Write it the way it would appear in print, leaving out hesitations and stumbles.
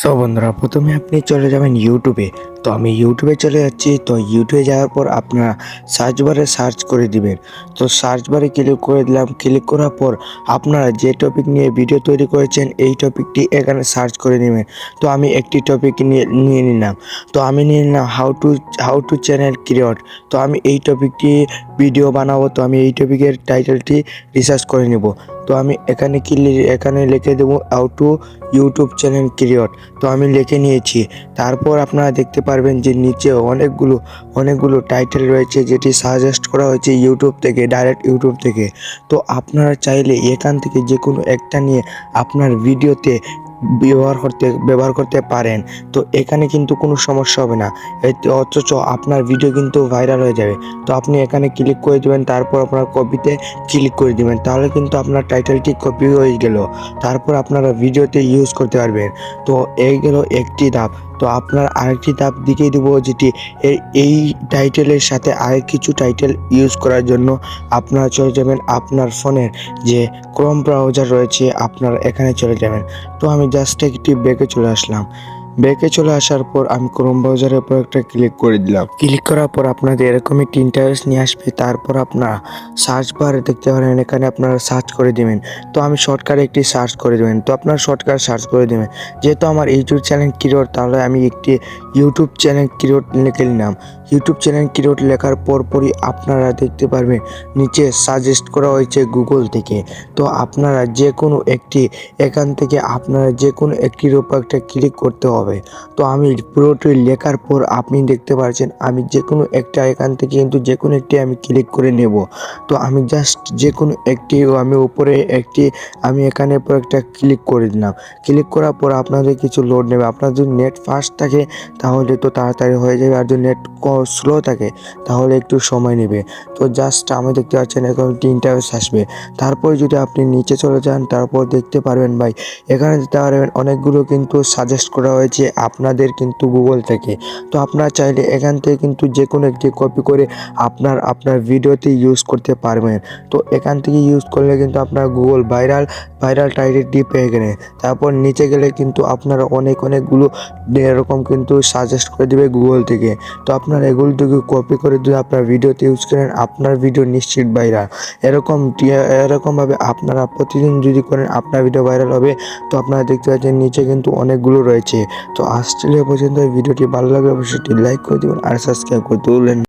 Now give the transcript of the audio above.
So বন্ধুরা, প্রথমে আপনি চলে যাবেন ইউটিউবে। তো আমি ইউটিউবে চলে যাচ্ছি। তো ইউটিউবে যাওয়ার পর আপনারা সার্চ বারে সার্চ করে দিবেন। তো সার্চ বারে ক্লিক করে দিলাম। ক্লিক করার পর আপনারা যে টপিক নিয়ে ভিডিও তৈরি করেছেন এই টপিকটি এখানে সার্চ করে নেবেন। তো আমি একটি টপিক নিয়ে নিলাম। তো আমি নিয়ে নিলাম হাউ টু চ্যানেল ক্রিয়েট। তো আমি এই টপিকটি ভিডিও বানাবো। তো আমি এই টপিকের টাইটেলটি রিসার্চ করে নেব। তো আমি এখানে লিখে দেবো how to YouTube channel create. তো আমি লিখে নিয়েছি। তারপর আপনারা দেখতে পারবেন যে নিচে অনেকগুলো টাইটেল রয়েছে, যেটি সাজেস্ট করা হয়েছে ইউটিউব থেকে, ডাইরেক্ট ইউটিউব থেকে। তো আপনারা চাইলে এখান থেকে যে কোনো একটা নিয়ে আপনার ভিডিওতে ব্যবহার করতে পারেন। তো এখানে কিন্তু কোনো সমস্যা হবে না, অথচ আপনার ভিডিও কিন্তু ভাইরাল হয়ে যাবে। তো আপনি এখানে ক্লিক করে দেবেন, তারপর আপনার কপিতে ক্লিক করে দিবেন, তাহলে কিন্তু আপনার টাইটেলটি কপি হয়ে গেল। তারপর আপনারা ভিডিওতে ইউজ করতে পারবেন। তো এই গেল একটি ধাপ। তো আপনার আরেকটি ধাপ দেখিয়ে দেবো, যেটি এই টাইটেলের সাথে আরেক কিছু টাইটেল ইউজ করার জন্য আপনারা চলে যাবেন আপনার ফোনের যে ক্রোম ব্রাউজার রয়েছে, আপনারা এখানে চলে যাবেন। তো আমি জাস্ট একটি ব্যাকে চলে আসলাম। ব্যাকে চলে আসার পর আমি ক্রোম ব্রাউজারের উপর একটা ক্লিক করে দিলাম। ক্লিক করার পর আপনাদের এরকম একটি ইন্টারফেস নিয়ে আসবে। তারপর আপনারা সার্চ বারে দেখতে পারেন, এখানে আপনারা সার্চ করে দিবেন। তো আমি শর্টকাটে একটি সার্চ করে দেবেন। তো আপনার শর্টকাট সার্চ করে দেবেন। যেহেতু আমার ইউটিউব চ্যানেল ক্রিয়েট, তাহলে আমি একটি ইউটিউব চ্যানেল ক্রিয়েট লিখে নিলাম। ইউটিউব চ্যানেল ক্রিয়েট লেখার পরই আপনারা দেখতে পারবেন নিচে সাজেস্ট করা হয়েছে গুগল থেকে। তো আপনারা যে কোনো একটি এখান থেকে আপনারা যে কোনো একটির উপর একটা ক্লিক করতে হবে। তো আমি পুরোটি লেখার পর আপনি দেখতে পাচ্ছেন আমি যে কোনো একটা এখান থেকে কিন্তু যে কোনো একটি আমি ক্লিক করে নেব। তো আমি জাস্ট যে কোনো একটি আমি উপরে একটি আমি এখানে উপর একটা ক্লিক করে দিলাম। ক্লিক করার পর আপনাদের কিছু লোড নেবে। আপনার যদি নেট ফাস্ট থাকে তাহলে তো তাড়াতাড়ি হয়ে যাবে, আর যদি নেট স্লো থাকে তাহলে একটু সময় নেবে। তো জাস্ট আমি দেখতে পাচ্ছেন এখন ইন্টারফেস আসবে। তারপর যদি আপনি নিচে চলে যান, তারপর দেখতে পারবেন ভাই এখানে দিতে পারবেন অনেকগুলো কিন্তু সাজেস্ট করা হয়েছে আপনাদের কিন্তু গুগল থেকে। তো আপনারা চাইলে এখান থেকে কিন্তু যে কোনো একটি কপি করে আপনার ভিডিওতে ইউজ করতে পারবেন। তো এখান থেকে ইউজ করলে কিন্তু আপনার গুগল ভাইরাল টাইটেলটি পেয়ে গেলে, তারপর নিচে গেলে কিন্তু আপনারা অনেকগুলো এরকম কিন্তু সাজেস্ট করে দিবে গুগল থেকে। তো আপনারা এগুলো থেকে কপি করে যদি আপনার ভিডিওতে ইউজ করেন, আপনার ভিডিও নিশ্চিত ভাইরাল। এরকমভাবে আপনারা প্রতিদিন যদি করেন আপনার ভিডিও ভাইরাল হবে। তো আপনারা দেখতে পাচ্ছেন নিচে কিন্তু অনেকগুলো রয়েছে। তো আজকে পর্যন্ত ভিডিওটি ভালো লাগলে অবশ্যই লাইক করে দেবেন আর সাবস্ক্রাইব করতে ভুলবেন না।